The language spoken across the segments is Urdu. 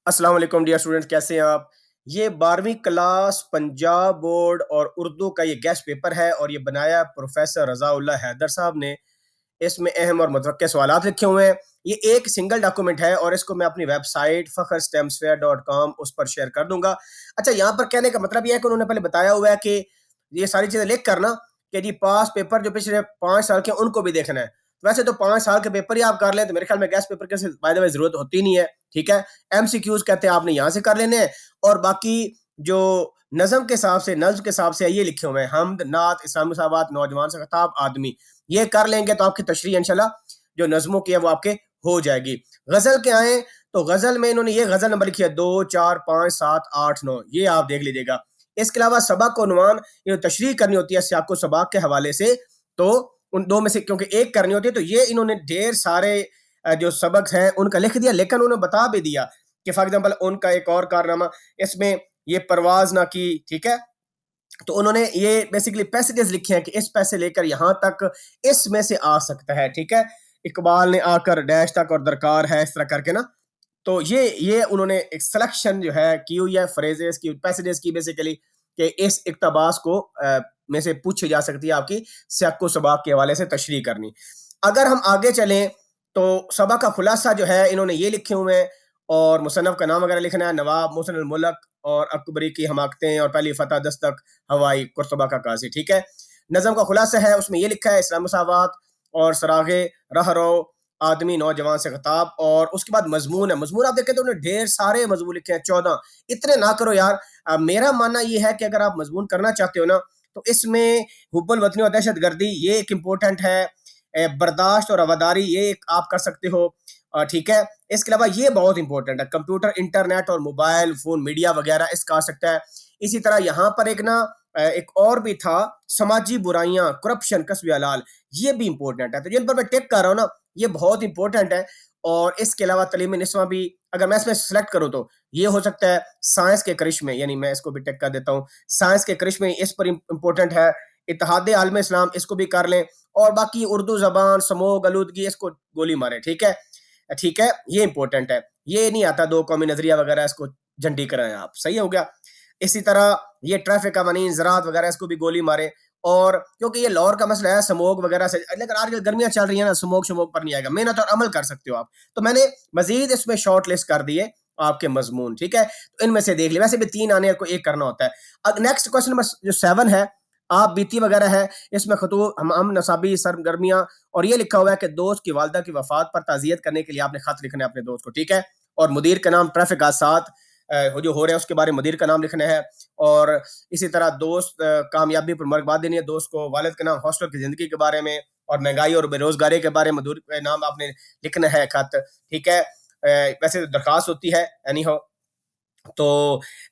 السلام علیکم ڈیئر اسٹوڈنٹس، کیسے ہیں آپ؟ یہ 12ویں کلاس پنجاب بورڈ اور اردو کا یہ گیسٹ پیپر ہے اور یہ بنایا پروفیسر رضا اللہ حیدر صاحب نے۔ اس میں اہم اور متوقع سوالات لکھے ہوئے ہیں۔ یہ ایک سنگل ڈاکومنٹ ہے اور اس کو میں اپنی ویب سائٹ fakhrSTEMsphere.com اس پر شیئر کر دوں گا۔ اچھا، یہاں پر کہنے کا مطلب یہ ہے کہ انہوں نے پہلے بتایا ہوا ہے کہ یہ ساری چیزیں لکھ کر نا کہ جی پاس پیپر جو پچھلے 5 سال کے ان کو بھی دیکھنا ہے۔ ویسے تو 5 سال کے پیپر ہی آپ کر لیں تو میرے خیال میں گیسٹ پیپر کے بائی دا وے ضرورت ہوتی نہیں ہے، ٹھیک ہے۔ ایم سی کیوز کہتے ہیں آپ نے یہاں سے کر لینے ہیں، اور باقی جو نظم کے حساب سے یہ لکھے ہوئے ہیں، حمد، نعت، اسلام مساوات، نوجوان سے خطاب، آدمی، یہ کر لیں گے تو آپ کی تشریح انشاءاللہ جو نظموں کی ہے وہ آپ کے ہو جائے گی۔ غزل کے آئیں تو غزل میں انہوں نے یہ غزل نمبر لکھی ہے 2 4 5 7 8 9، یہ آپ دیکھ لیجیے گا۔ اس کے علاوہ سبق و عنوان یہ تشریح کرنی ہوتی ہے سیاق و سباق کے حوالے سے، تو ان دو میں سے کیونکہ ایک کرنی ہوتی ہے تو یہ انہوں نے ڈھیر سارے جو سبق ہیں ان کا لکھ دیا، لیکن انہوں نے بتا بھی دیا کہ فار ایگزامپل ان کا ایک اور کارنامہ اس میں یہ پرواز نہ کی، ٹھیک ہے۔ تو انہوں نے یہ بیسیکلی پیسیجز لکھے ہیں کہ اس پیسے لے کر یہاں تک اس میں سے آ سکتا ہے، ٹھیک ہے۔ اقبال نے آ کر ڈیش تک اور درکار ہے، اس طرح کر کے نا۔ تو یہ انہوں نے ایک سلیکشن جو ہے کی ہوئی ہے فریزز کی، پیسیجز کی، بیسیکلی کہ اس اقتباس کو میں سے پوچھی جا سکتی ہے آپ کی سیاق و سباق کے حوالے سے تشریح کرنی۔ اگر ہم آگے چلیں تو سبق کا خلاصہ جو ہے انہوں نے یہ لکھے ہوئے ہیں، اور مصنف کا نام وغیرہ لکھنا ہے، نواب محسن الملک اور اکبری کی حماقتیں اور پہلی فتح دستک ہوائی قرطبہ کا قاضی، ٹھیک ہے۔ نظم کا خلاصہ ہے، اس میں یہ لکھا ہے اسلام مساوات اور سراغے رہ رو، آدمی، نوجوان سے خطاب، اور اس کے بعد مضمون ہے۔ مضمون آپ دیکھیں تو انہوں نے ڈھیر سارے مضمون لکھے ہیں، 14۔ اتنے نہ کرو یار، میرا ماننا یہ ہے کہ اگر آپ مضمون کرنا چاہتے ہو نا تو اس میں حب الوطنی اور دہشت گردی یہ ایک امپورٹنٹ ہے، برداشت اور رواداری یہ ایک آپ کر سکتے ہو، ٹھیک ہے۔ اس کے علاوہ یہ بہت امپورٹنٹ ہے، کمپیوٹر، انٹرنیٹ اور موبائل فون، میڈیا وغیرہ اس کا آ سکتا ہے۔ اسی طرح یہاں پر ایک اور بھی تھا، سماجی برائیاں، کرپشن، کسب حلال، یہ بھی امپورٹنٹ ہے۔ تو جن پر میں ٹک کر رہا ہوں نا یہ بہت امپورٹنٹ ہے۔ اور اس کے علاوہ تعلیم نسواں بھی اگر میں اس میں سلیکٹ کروں تو یہ ہو سکتا ہے سائنس کے کرشمے، یعنی میں اس کو بھی ٹک کر دیتا ہوں، سائنس کے کرشمے اس پر امپورٹنٹ ہے۔ اتحاد عالم اسلام اس کو بھی کر لیں، اور باقی اردو زبان، سموگ، آلودگی، اس کو گولی مارے، ٹھیک ہے، ٹھیک ہے، یہ امپورٹنٹ ہے۔ یہ نہیں آتا دو قومی نظریہ وغیرہ، اس کو جھنڈی کرائیں آپ، صحیح ہو گیا۔ اسی طرح یہ ٹریفک قوانین، زراعت وغیرہ، اس کو بھی گولی مارے، اور کیونکہ یہ لاہور کا مسئلہ ہے سموگ وغیرہ سے، لیکن آج کل گرمیاں چل رہی ہیں نا، سموگ پر نہیں آئے گا، محنت اور عمل کر سکتے ہو آپ۔ تو میں نے مزید اس میں شارٹ لسٹ کر دیے آپ کے مضمون، ٹھیک ہے، تو ان میں سے دیکھ لیں، ویسے بھی 3 آنے کو ایک کرنا ہوتا ہے۔ اب نیکسٹ کوسچن نمبر جو 7 ہے، آپ بیتی وغیرہ ہے، اس میں خطوط، ہم نصابی سرگرمیاں، اور یہ لکھا ہوا ہے کہ دوست کی والدہ کی وفات پر تعزیت کرنے کے لیے آپ نے خط لکھنا ہے اپنے دوست کو، ٹھیک ہے، اور مدیر کا نام، ٹریفک حادثات جو ہو رہے ہیں اس کے بارے میں مدیر کا نام لکھنا ہے، اور اسی طرح دوست کامیابی پر مبارکباد دینی ہے دوست کو، والد کا نام، ہاسٹل کی زندگی کے بارے میں، اور مہنگائی اور بے روزگاری کے بارے میں مدیر کا نام آپ نے لکھنا ہے خط، ٹھیک ہے۔ ویسے درخواست ہوتی ہے اینی ہو تو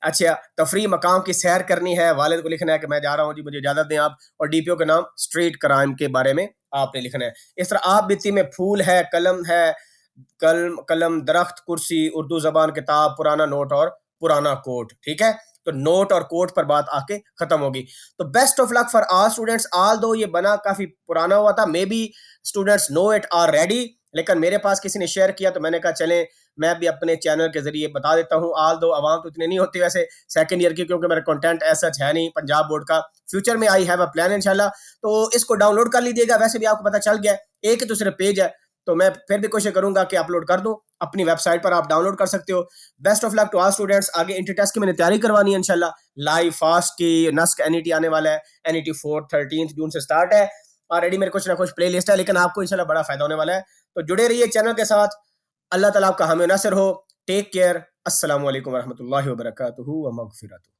اچھا، تفریح مقام کی سیر کرنی ہے، والد کو لکھنا ہے کہ میں جا رہا ہوں جی، مجھے اجازت دیں آپ، اور ڈی پی او کا نام، اسٹریٹ کرائم کے بارے میں آپ نے لکھنا ہے۔ اس طرح آپ بیتی میں پھول ہے، قلم ہے، قلم، درخت، کرسی، اردو زبان، کتاب، پرانا نوٹ اور پرانا کوٹ، ٹھیک ہے۔ تو نوٹ اور کوٹ پر بات آ کے ختم ہوگی۔ تو best of luck for all students, آل دو یہ بنا کافی پرانا ہوا تھا، may be students know it are ready, لیکن میرے پاس کسی نے شیئر کیا تو میں نے کہا چلیں میں بھی اپنے چینل کے ذریعے بتا دیتا ہوں۔ آل دو عوام تو اتنے نہیں ہوتی ویسے سیکنڈ ایئر کی، کیونکہ میرا کنٹینٹ ایسا ہے نہیں پنجاب بورڈ کا، فیوچر میں آئی ہیو اے پلان انشاءاللہ، تو اس کو ڈاؤن لوڈ کر لیجیے گا۔ ویسے بھی آپ کو پتہ چل گیا ایک ہی تو صرف پیج ہے، تو میں پھر بھی کوشش کروں گا کہ اپلوڈ کر دوں، اپنی ویب سائٹ پر آپ ڈاؤن لوڈ کر سکتے ہو۔ Best of luck to all students. آگے انٹر ٹیسٹ کی میں نے تیاری کروانی ہے انشاءاللہ، لائیو فاسٹ کی، نسک NET آنے والا ہے، NET 4 13 جون سے سٹارٹ ہے، اور ریڈی میرے کچھ نہ کچھ پلے لسٹ ہے، لیکن آپ کو انشاءاللہ بڑا فائدہ ہونے والا ہے، تو جڑے رہیے چینل کے ساتھ۔ اللہ تعالیٰ آپ کا حامی و ناصر ہو۔ ٹیک کیئر، السلام علیکم ورحمۃ اللہ وبرکاتہ ومغفرۃ۔